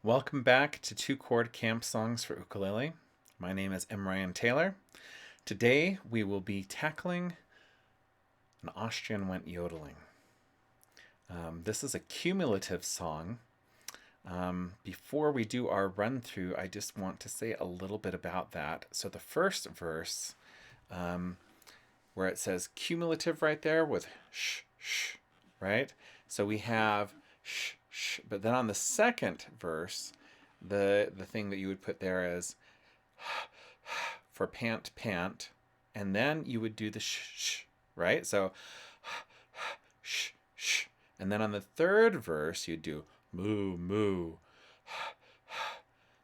Welcome back to Two Chord Camp Songs for Ukulele. My name is M. Ryan Taylor. Today we will be tackling an Austrian went yodeling. This is a cumulative song. Before we do our run through, I just want to say a little bit about that. So the first verse, where it says cumulative right there with sh, sh, right? So we have sh, sh, but then on the second verse, the thing that you would put there is for pant, pant, and then you would do the sh, sh, right? So sh, sh, and then on the third verse, you'd do moo, moo,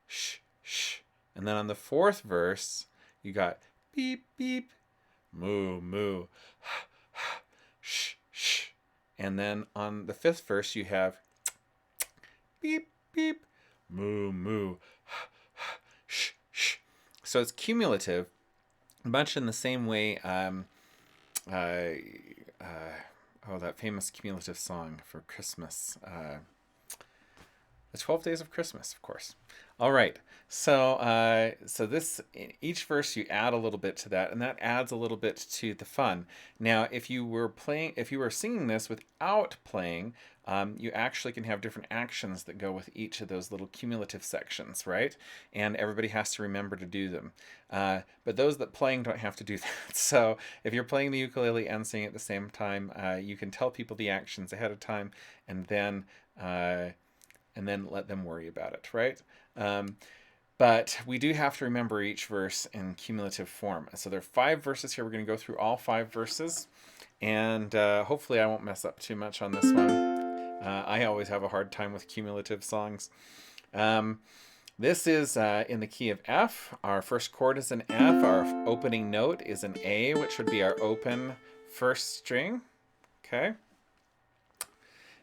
sh, sh, and then on the fourth verse, you got beep, beep, moo, moo, sh, sh. And then on the fifth verse, you have beep, beep, moo, moo, sh, sh. So it's cumulative, much in the same way, that famous cumulative song for Christmas, the 12 Days of Christmas, of course. All right, so this, each verse you add a little bit to that, and that adds a little bit to the fun. Now, if you were singing this without playing, you actually can have different actions that go with each of those little cumulative sections, right? And everybody has to remember to do them. But those that playing don't have to do that. So if you're playing the ukulele and singing at the same time, you can tell people the actions ahead of time, and then let them worry about it, right? But we do have to remember each verse in cumulative form. So there are 5 verses here. We're going to go through all 5 verses, and hopefully I won't mess up too much on this one. I always have a hard time with cumulative songs. This is in the key of F. Our first chord is an F. Our opening note is an A, which would be our open first string. Okay.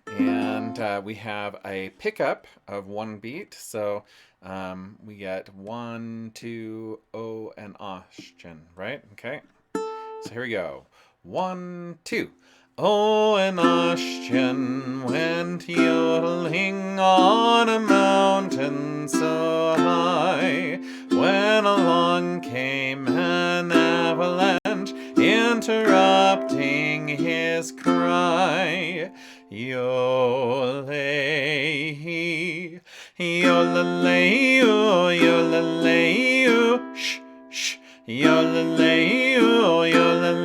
And we have a pickup of 1 beat. So we get 1, 2, O, and Austrian, right? Okay. So here we go. 1, 2. Oh, an Austrian went yodeling on a mountain so high, when along came an avalanche, interrupting his cry. Yole, yole, yole, shh, shh, yole, yole,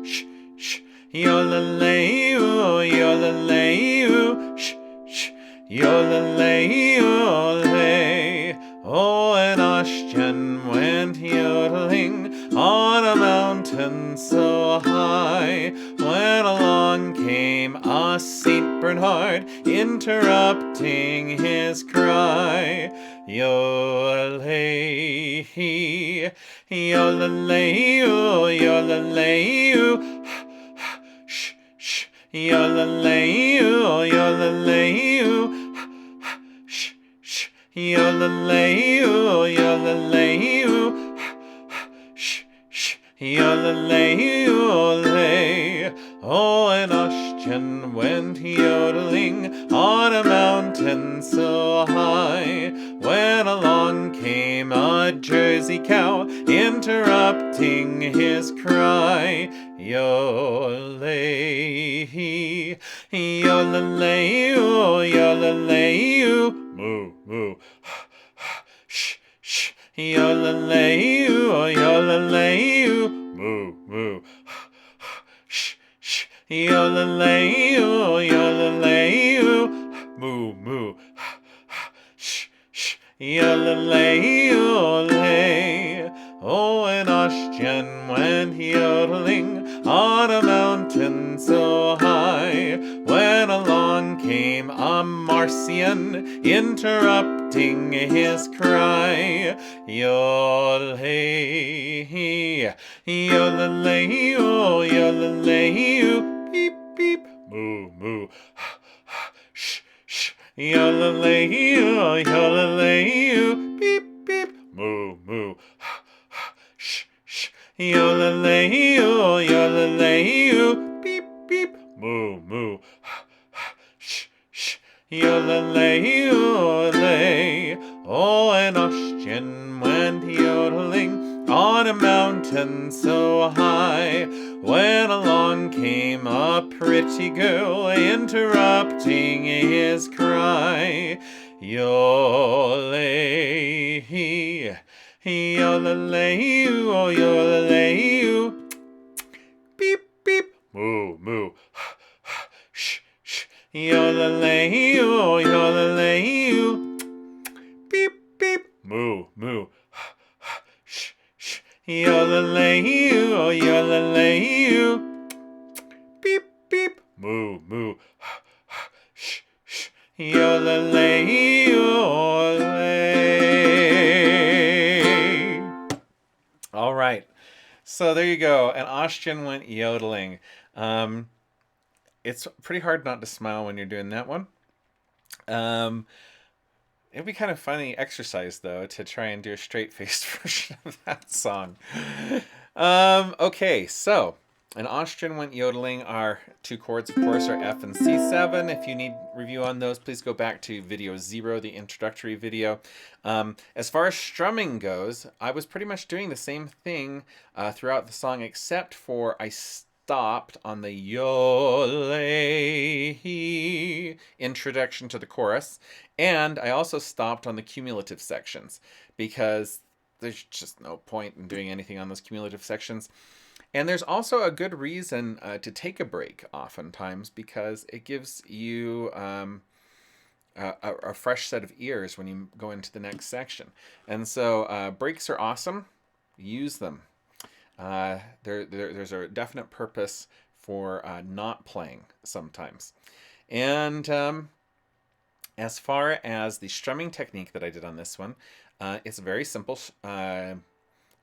shh, shh, yole, yole, shh, shh, yole, yole. Oh, an Austrian went yodeling on a mountain so high, when along came a Saint Bernard, interrupting his cry. Yole, yole, yole, shh, shh, yole, yole, shh, shh, yole, yole, shh, shh, yole. Oh, an Austrian went yodeling on a mountain so high, when along came a Jersey cow, interrupting his cry. Yole, yole, yole, moo, moo, shh, shh, yole, yole, moo, moo, shh, shh, yole, yole, moo, moo, shh, shh, yole, yole. Oh, an Austrian went yodeling on a mountain so high, when along came a Marcian, interrupting his cry. Yole, yole, yole, beep, beep, moo, moo, shh, shh, yole, yole, beep, beep, moo, moo, shh, shh, yole, yole, beep, beep, moo, moo, shh, shh, yole, yole. Austrian went yodeling on a mountain so high, when along came a pretty girl, interrupting his cry. Yodeling, yodeling, oh yodeling, beep beep, moo moo, shh shh, yodeling, oh yodeling, beep beep, moo moo, shh shh, yodeling, oh yodeling, beep beep, moo moo, shh shh, yodeling, yodeling. All right. So there you go. An Austrian went yodeling. It's pretty hard not to smile when you're doing that one. It'd be kind of funny exercise, though, to try and do a straight-faced version of that song. Okay, so an Austrian went yodeling. Our two chords, of course, are F and C7. If you need review on those, please go back to video 0, the introductory video. As far as strumming goes, I was pretty much doing the same thing throughout the song, except for I stopped on the Yodeling introduction to the chorus, and I also stopped on the cumulative sections because there's just no point in doing anything on those cumulative sections. And there's also a good reason to take a break oftentimes, because it gives you a fresh set of ears when you go into the next section. And so breaks are awesome. Use them. There's a definite purpose for not playing sometimes. And as far as the strumming technique that I did on this one, it's a very simple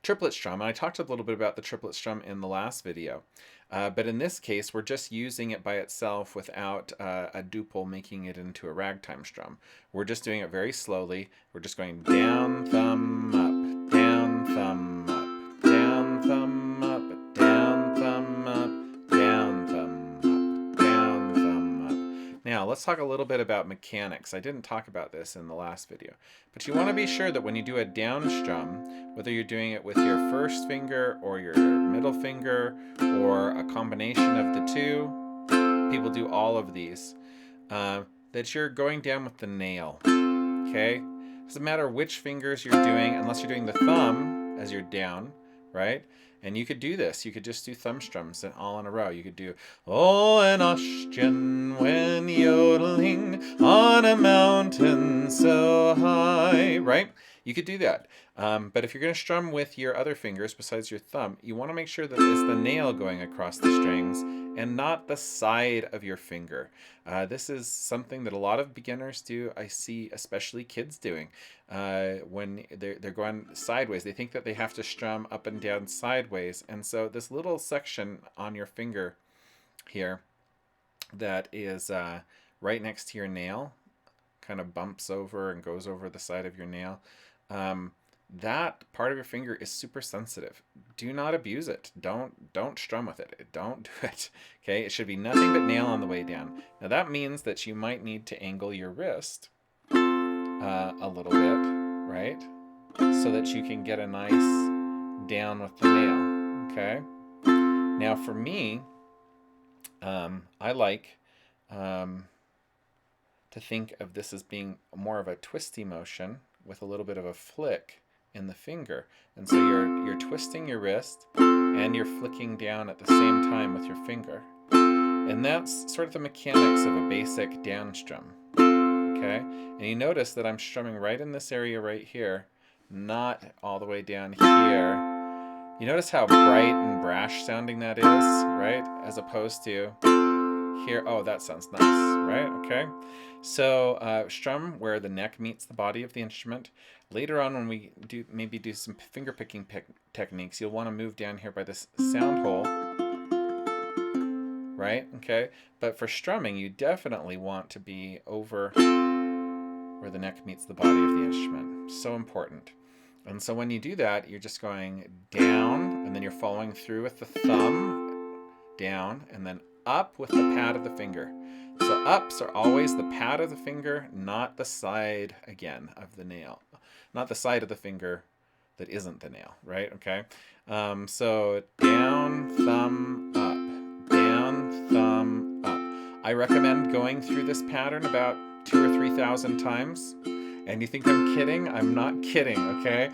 triplet strum. And I talked a little bit about the triplet strum in the last video. But in this case, we're just using it by itself without a duple making it into a ragtime strum. We're just doing it very slowly. We're just going down, thumb, up, down, thumb, up, down, thumb, up, down, thumb, up, down, thumb, up, down, thumb, up. Now, let's talk a little bit about mechanics. I didn't talk about this in the last video. But you want to be sure that when you do a down strum, whether you're doing it with your first finger or your middle finger or a combination of the two, people do all of these, that you're going down with the nail, okay? It doesn't matter which fingers you're doing, unless you're doing the thumb as you're down, right? And you could do this. You could just do thumb strums all in a row. You could do, oh, an Austrian went yodeling on a mountain so high, right? You could do that. But if you're going to strum with your other fingers besides your thumb, you want to make sure that it's the nail going across the strings and not the side of your finger. This is something that a lot of beginners do. I see especially kids doing when they're going sideways. They think that they have to strum up and down sideways. And so this little section on your finger here that is right next to your nail kind of bumps over and goes over the side of your nail. That part of your finger is super sensitive. Do not abuse it. Don't strum with it. Don't do it. Okay, it should be nothing but nail on the way down. Now that means that you might need to angle your wrist a little bit, right? So that you can get a nice down with the nail. Okay. Now for me, I like to think of this as being more of a twisty motion with a little bit of a flick in the finger. And so you're twisting your wrist and you're flicking down at the same time with your finger. And that's sort of the mechanics of a basic down strum. Okay? And you notice that I'm strumming right in this area right here, not all the way down here. You notice how bright and brash sounding that is, right? As opposed to here. Oh, that sounds nice, right? Okay. So strum where the neck meets the body of the instrument. Later on, when we maybe do some finger picking techniques, you'll want to move down here by this sound hole, right? Okay. But for strumming, you definitely want to be over where the neck meets the body of the instrument. So important. And so when you do that, you're just going down, and then you're following through with the thumb, down, and then up with the pad of the finger. So ups are always the pad of the finger, not the side, again, of the nail. not the side of the finger that isn't the nail, right? Okay. So down, thumb, up, down, thumb, up. I recommend going through this pattern about 2,000 or 3,000 times. And you think I'm kidding? I'm not kidding, okay?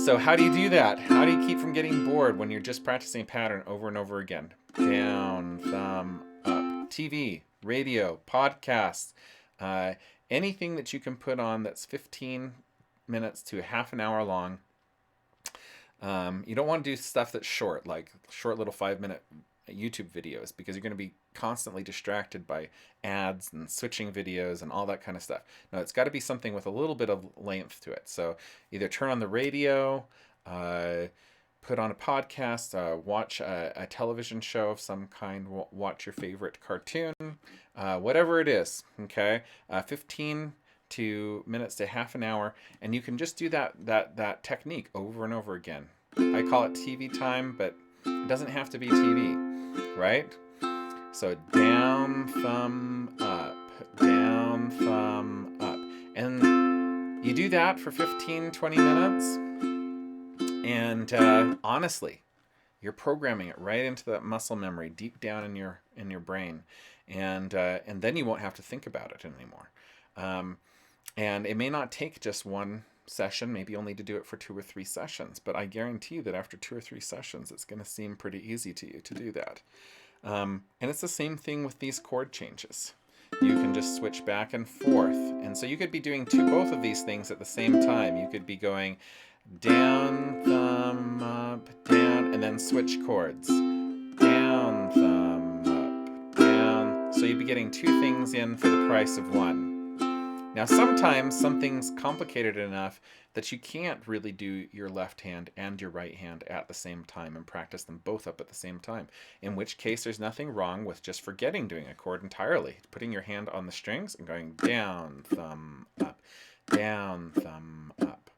So how do you do that? How do you keep from getting bored when you're just practicing a pattern over and over again? Down, thumb, up. TV, radio, podcasts, anything that you can put on that's 15 minutes to a half an hour long. You don't want to do stuff that's short, like short little 5-minute YouTube videos, because you're going to be constantly distracted by ads and switching videos and all that kind of stuff. No, it's got to be something with a little bit of length to it. So either turn on the radio, put on a podcast, watch a television show of some kind, watch your favorite cartoon, whatever it is, okay? 15 minutes to half an hour, and you can just do that technique over and over again. I call it TV time, but it doesn't have to be TV, right? So down, thumb, up, down, thumb, up. And you do that for 15, 20 minutes, and honestly, you're programming it right into that muscle memory deep down in your brain, and then you won't have to think about it anymore. And it may not take just one session, maybe only to do it for 2 or 3 sessions, but I guarantee you that after 2 or 3 sessions, it's going to seem pretty easy to you to do that. And it's the same thing with these chord changes. You can just switch back and forth. And so you could be doing both of these things at the same time. You could be going down, thumb, up, down, and then switch chords. Down, thumb, up, down. So you'd be getting 2 things in for the price of 1. Now, sometimes something's complicated enough that you can't really do your left hand and your right hand at the same time and practice them both up at the same time, in which case there's nothing wrong with just forgetting doing a chord entirely, putting your hand on the strings and going down, thumb, up, down, thumb, up.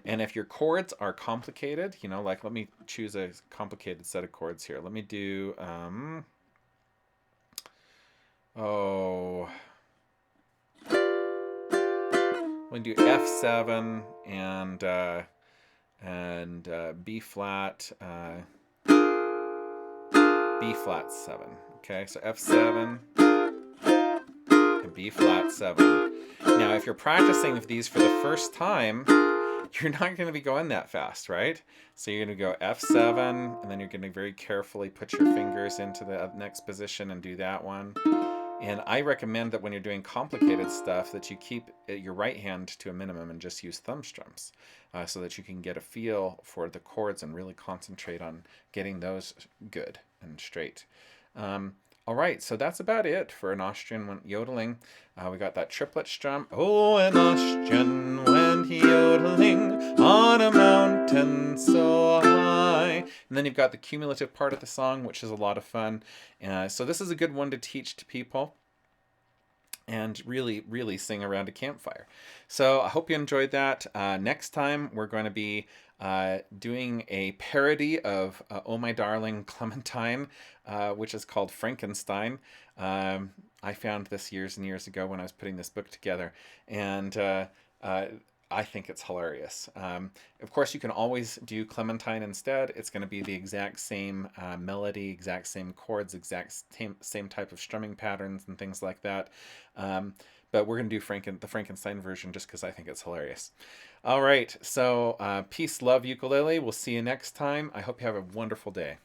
And if your chords are complicated, like let me choose a complicated set of chords here. Let me do, we do F7 and B flat, B flat 7. Okay, so F7 and B flat 7. Now, if you're practicing with these for the first time, you're not going to be going that fast, right? So you're going to go F7, and then you're going to very carefully put your fingers into the next position and do that one. And I recommend that when you're doing complicated stuff that you keep your right hand to a minimum and just use thumb strums so that you can get a feel for the chords and really concentrate on getting those good and straight. All right, so that's about it for an Austrian yodeling. We got that triplet strum. Oh, an Austrian went yodeling on a mountain so high. And then you've got the cumulative part of the song, which is a lot of fun. So this is a good one to teach to people and really, really sing around a campfire. So I hope you enjoyed that. Next time, we're going to be doing a parody of Oh My Darling Clementine, which is called Frankenstein. I found this years and years ago when I was putting this book together, and I think it's hilarious. Of course, you can always do Clementine instead. It's going to be the exact same melody, exact same chords, exact same type of strumming patterns and things like that. But we're going to do the Frankenstein version just because I think it's hilarious. All right, so peace, love, ukulele. We'll see you next time. I hope you have a wonderful day.